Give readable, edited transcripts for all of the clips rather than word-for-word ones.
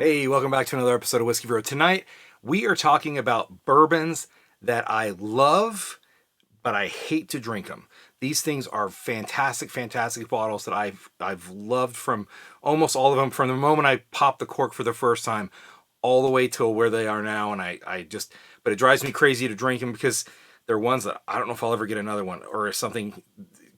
Hey, welcome back to another episode of Whiskey Road. Tonight, we are talking about bourbons that I love, but I hate to drink them. These things are fantastic, fantastic bottles that I've loved from almost all of them from the moment I popped the cork for the first time all the way till where they are now. And but it drives me crazy to drink them because they're ones that I don't know if I'll ever get another one or something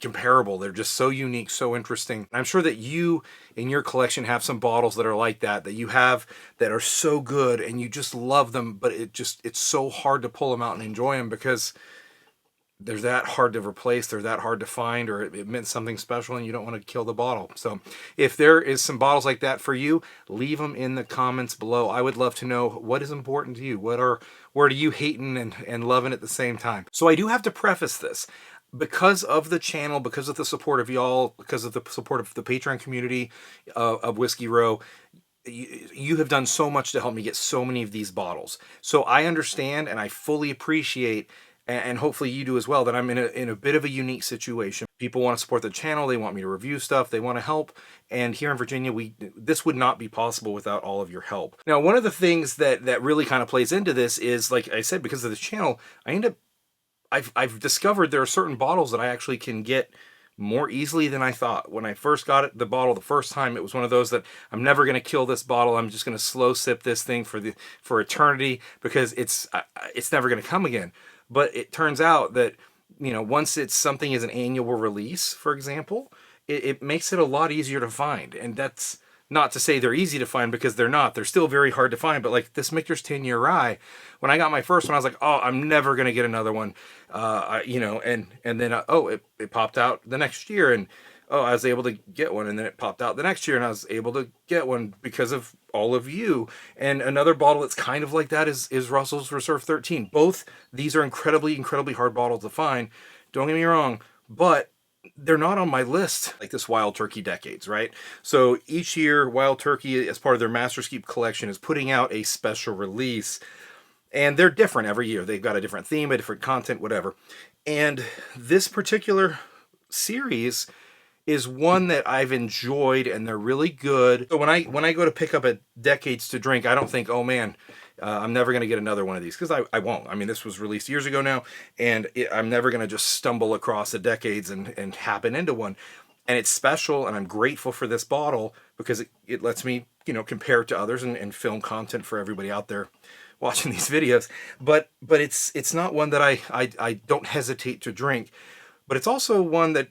comparable. They're just so unique, so interesting. I'm sure that you in your collection have some bottles that are like that you have that are so good and you just love them, but it's so hard to pull them out and enjoy them because they're that hard to replace, they're that hard to find, or it meant something special and you don't want to kill the bottle. So if there is some bottles like that for you, leave them in the comments below. I would love to know what is important to you. What are you hating and loving at the same time? So I do have to preface this. Because of the channel, because of the support of y'all, because of the support of the Patreon community of Whiskey Row, you have done so much to help me get so many of these bottles. So I understand and I fully appreciate, and hopefully you do as well, that I'm in a bit of a unique situation. People want to support the channel, they want me to review stuff, they want to help, and here in Virginia, this would not be possible without all of your help. Now, one of the things that really kind of plays into this is, like I said, because of this channel, I've discovered there are certain bottles that I actually can get more easily than I thought. When I first got the bottle the first time, it was one of those that I'm never going to kill this bottle. I'm just going to slow sip this thing for eternity because it's never going to come again. But it turns out that, once something is an annual release, for example, it makes it a lot easier to find. And that's not to say they're easy to find, because they're not. They're still very hard to find. But like this Michter's 10-year rye, when I got my first one, I was like, oh, I'm never going to get another one. And then, it popped out the next year. And, I was able to get one. And then it popped out the next year and I was able to get one because of all of you. And another bottle that's kind of like that is Russell's Reserve 13. Both these are incredibly, incredibly hard bottles to find. Don't get me wrong, but they're not on my list like this Wild Turkey Decades, right? So each year, Wild Turkey, as part of their Master's Keep collection, is putting out a special release. And they're different every year. They've got a different theme, a different content, whatever. And this particular series is one that I've enjoyed, and they're really good. So when I go to pick up a Decades to drink, I don't think, oh man, I'm never going to get another one of these, because I won't. I mean, this was released years ago now, and I'm never going to just stumble across a Decades and happen into one. And it's special, and I'm grateful for this bottle because it lets me, compare it to others and film content for everybody out there watching these videos. But it's not one that I don't hesitate to drink. But it's also one that,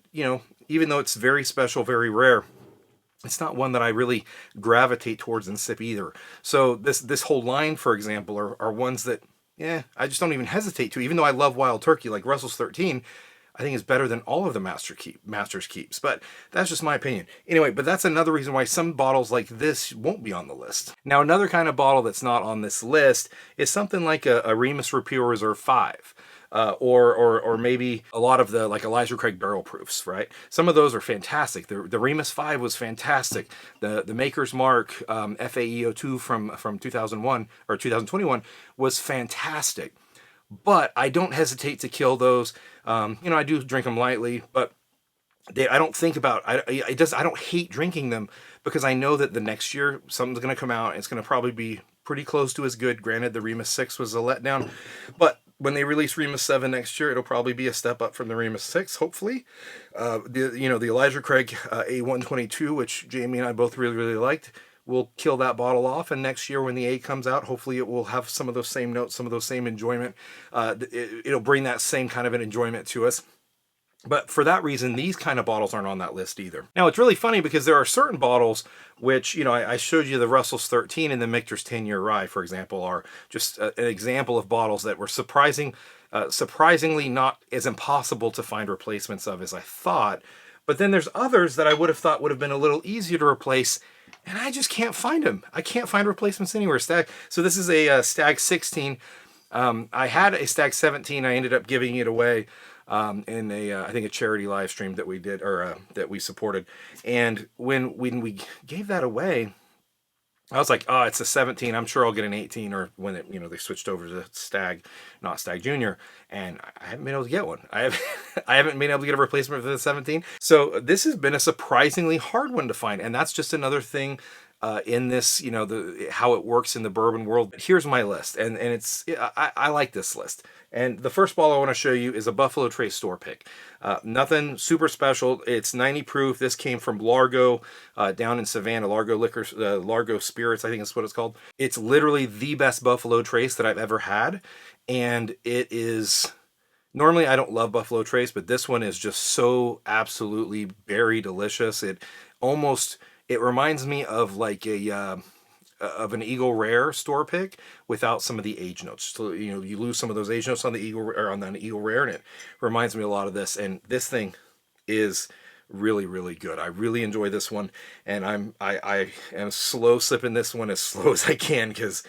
even though it's very special, very rare, it's not one that I really gravitate towards and sip either. So this whole line, for example, are ones that, I just don't even hesitate to. Even though I love Wild Turkey, like Russell's 13, I think is better than all of the Master's Keeps. But that's just my opinion. Anyway, but that's another reason why some bottles like this won't be on the list. Now, another kind of bottle that's not on this list is something like a Remus Repeal Reserve 5. Or maybe a lot of the like Elijah Craig barrel proofs, right? Some of those are fantastic. The Remus 5 was fantastic. The Maker's Mark FAEO2 from 2001 or 2021 was fantastic. But I don't hesitate to kill those. I do drink them lightly, but I don't think about I don't hate drinking them because I know that the next year something's going to come out and it's going to probably be pretty close to as good. Granted, the Remus 6 was a letdown, but when they release Remus 7 next year, it'll probably be a step up from the Remus 6, hopefully. The Elijah Craig A122, which Jamie and I both really, really liked, we'll kill that bottle off. And next year when the A comes out, hopefully it will have some of those same notes, some of those same enjoyment. It'll bring that same kind of an enjoyment to us. But for that reason, these kind of bottles aren't on that list either. Now, it's really funny because there are certain bottles which, I showed you the Russell's 13 and the Michter's 10-year rye, for example, are just an example of bottles that were surprisingly not as impossible to find replacements of as I thought. But then there's others that I would have thought would have been a little easier to replace, and I just can't find them. I can't find replacements anywhere. So this is a Stag 16. I had a Stag 17. I ended up giving it away in I think a charity live stream that we did, or that we supported. And when we gave that away, I was like, oh, it's a 17. I'm sure I'll get an 18, or when they switched over to Stag, not Stag Junior, and I haven't been able to get one. I haven't been able to get a replacement for the 17. So this has been a surprisingly hard one to find, and that's just another thing in this, you know, the how it works in the bourbon world. Here's my list, and I like this list. And the first bottle I want to show you is a Buffalo Trace store pick. Nothing super special. It's 90 proof. This came from Largo, down in Savannah. Largo Liquors, Largo Spirits, I think is what it's called. It's literally the best Buffalo Trace that I've ever had, and it is. Normally, I don't love Buffalo Trace, but this one is just so absolutely berry delicious. It reminds me of like of an Eagle Rare store pick without some of the age notes. So, you know, you lose some of those age notes on the Eagle or on the Eagle Rare, and it reminds me a lot of this. And this thing is really, really good. I really enjoy this one, and I am slow sipping this one as slow as I can, because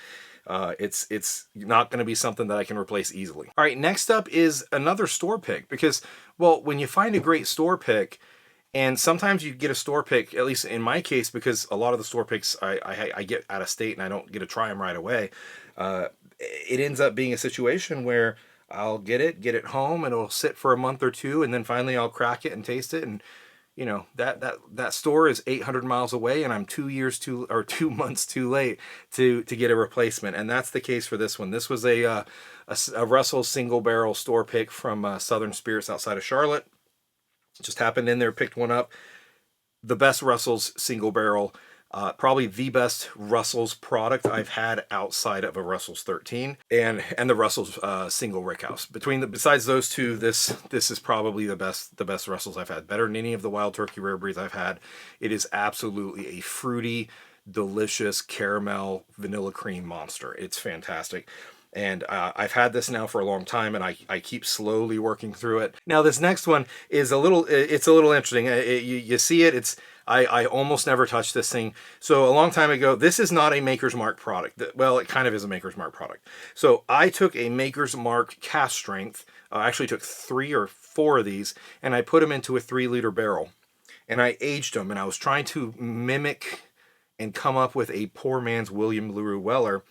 it's not going to be something that I can replace easily. All right, next up is another store pick, because, well, when you find a great store pick, and sometimes you get a store pick, at least in my case, because a lot of the store picks I get out of state and I don't get to try them right away, it ends up being a situation where I'll get it home, and it'll sit for a month or two, and then finally I'll crack it and taste it, and you know, that store is 800 miles away, and I'm 2 months too late to get a replacement. And that's the case for this one. This was a Russell single barrel store pick from Southern Spirits outside of Charlotte. Just happened in there, picked one up. The best Russell's single barrel, probably the best Russell's product I've had outside of a Russell's 13 and the Russell's single rickhouse. Besides those two, this is probably the best Russell's I've had. Better than any of the Wild Turkey rare breeds I've had. It is absolutely a fruity, delicious caramel vanilla cream monster. It's fantastic. And I've had this now for a long time, and I keep slowly working through it. Now, this next one is it's a little interesting. You see it, I almost never touch this thing. So a long time ago, this is not a Maker's Mark product. Well, it kind of is a Maker's Mark product. So I took a Maker's Mark cast strength, I actually took 3 or 4 of these, and I put them into a 3-liter barrel. And I aged them, and I was trying to mimic and come up with a poor man's William LaRue Weller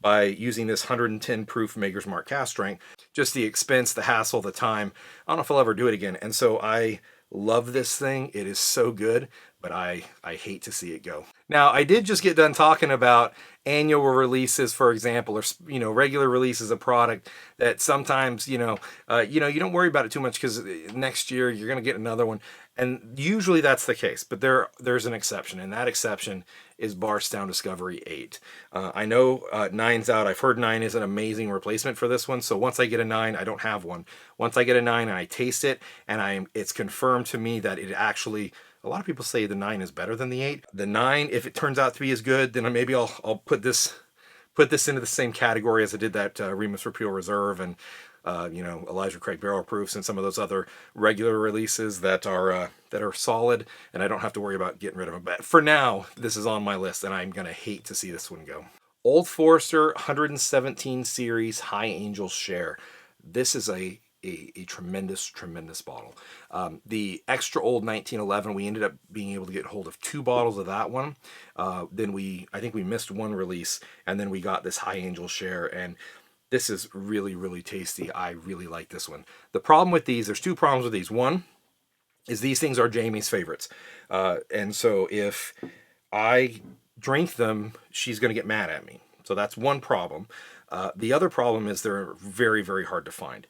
by using this 110 proof Maker's Mark cast strength. Just the expense, the hassle, the time. I don't know if I'll ever do it again. And so I love this thing. It is so good, but I hate to see it go. Now, I did just get done talking about annual releases, for example, or, you know, regular releases of product that sometimes, you don't worry about it too much, because next year you're going to get another one. And usually that's the case, but there's an exception, and that exception is Bardstown Discovery 8. I know 9's out. I've heard 9 is an amazing replacement for this one, so once I get a 9, I don't have one. Once I get a 9 and I taste it, and it's confirmed to me that it actually, a lot of people say the 9 is better than the 8. The 9, if it turns out to be as good, then maybe I'll put this into the same category as I did that Remus Repeal Reserve and Elijah Craig Barrel Proofs and some of those other regular releases that are solid, and I don't have to worry about getting rid of them. But for now, this is on my list, and I'm gonna hate to see this one go. Old Forester 117 series High Angels Share. This is a tremendous bottle. The extra old 1911, we ended up being able to get hold of 2 bottles of that one. Then I think we missed one release, and then we got this High Angels Share, and this is really, really tasty. I really like this one. The problem with these, there's 2 problems with these. One is these things are Jamie's favorites. And so if I drink them, she's going to get mad at me. So that's one problem. The other problem is they're very, very hard to find.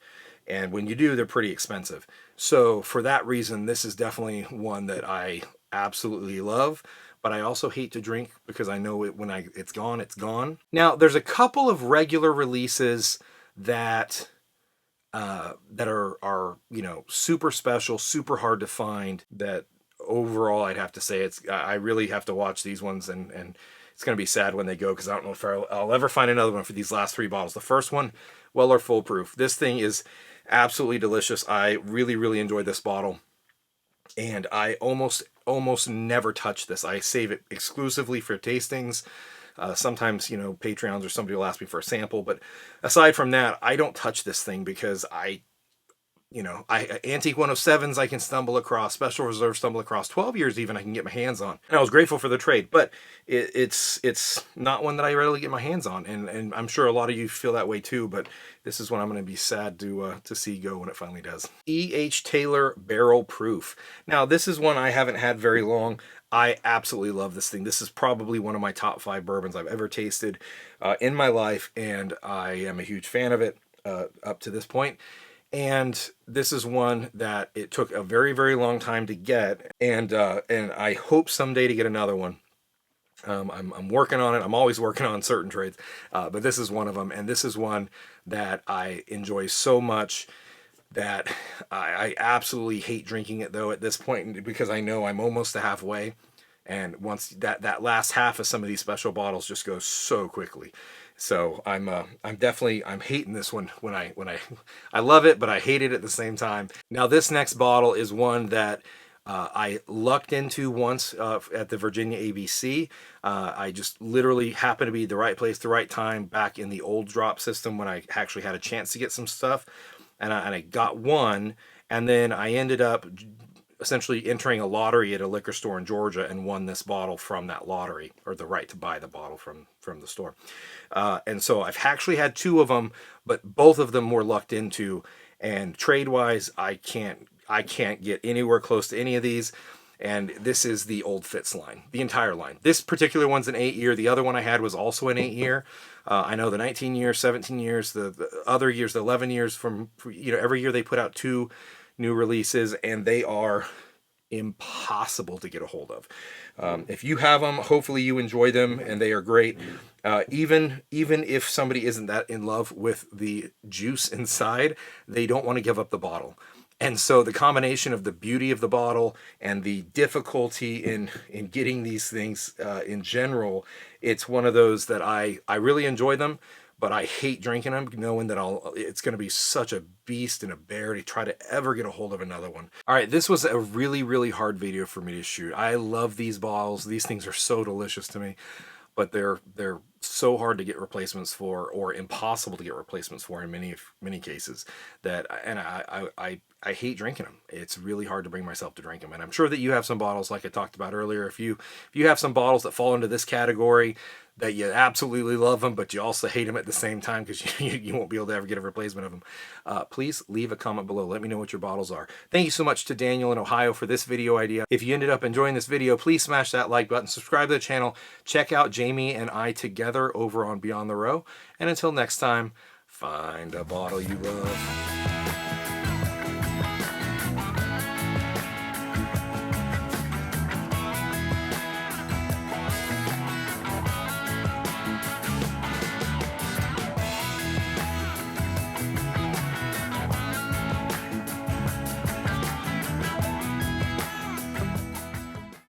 And when you do, they're pretty expensive. So for that reason, this is definitely one that I absolutely love. But I also hate to drink, because I know when it's gone, it's gone. Now, there's a couple of regular releases that are super special, super hard to find, that overall I'd have to say I really have to watch these ones, and it's going to be sad when they go, because I don't know if I'll ever find another one for these last 3 bottles. The first one, Weller Full Proof. This thing is absolutely delicious. I really, really enjoyed this bottle. And I almost never touch this. I save it exclusively for tastings. Sometimes, Patreons or somebody will ask me for a sample. But aside from that, I don't touch this thing, because Antique 107s I can stumble across, Special Reserve stumble across, 12 years even I can get my hands on. And I was grateful for the trade, but it's not one that I readily get my hands on. And I'm sure a lot of you feel that way too, but this is one I'm going to be sad to see go when it finally does. E.H. Taylor Barrel Proof. Now, this is one I haven't had very long. I absolutely love this thing. This is probably one of my top 5 bourbons I've ever tasted in my life, and I am a huge fan of it up to this point. And this is one that it took a very, very long time to get, and I hope someday to get another one. I'm working on it. I'm always working on certain trades, but this is one of them, and this is one that I enjoy so much that I absolutely hate drinking it though at this point, because I know I'm almost to halfway, and once that last half of some of these special bottles just goes so quickly. So I'm definitely hating this one when I love it, but I hate it at the same time. Now this next bottle is one that I lucked into once at the Virginia ABC. I just literally happened to be the right place, the right time back in the old drop system when I actually had a chance to get some stuff. And I got one, and then I ended up essentially entering a lottery at a liquor store in Georgia and won this bottle from that lottery, or the right to buy the bottle from the store. And so I've actually had 2 of them, but both of them were lucked into, and trade-wise, I can't get anywhere close to any of these. And this is the Old Fitz line, the entire line. This particular one's an 8-year. The other one I had was also an 8-year. I know the 19 years, 17 years, the other years, the 11 years, from, you know, every year they put out 2 new releases, and they are impossible to get a hold of. If you have them, hopefully you enjoy them, and they are great. Even if somebody isn't that in love with the juice inside, they don't want to give up the bottle. And so the combination of the beauty of the bottle and the difficulty in getting these things in general, it's one of those that I really enjoy them, but I hate drinking them, knowing that it's going to be such a beast and a bear to try to ever get a hold of another one. All right, this was a really, really hard video for me to shoot. I love these bottles. These things are so delicious to me, but they're so hard to get replacements for, or impossible to get replacements for in many cases, that, and I hate drinking them. It's really hard to bring myself to drink them. And I'm sure that you have some bottles, like I talked about earlier. If you have some bottles that fall into this category, that you absolutely love them, but you also hate them at the same time because you won't be able to ever get a replacement of them, please leave a comment below. Let me know what your bottles are. Thank you so much to Daniel in Ohio for this video idea. If you ended up enjoying this video, please smash that like button, subscribe to the channel, check out Jamie and I together over on Beyond the Row. And until next time, find a bottle you love.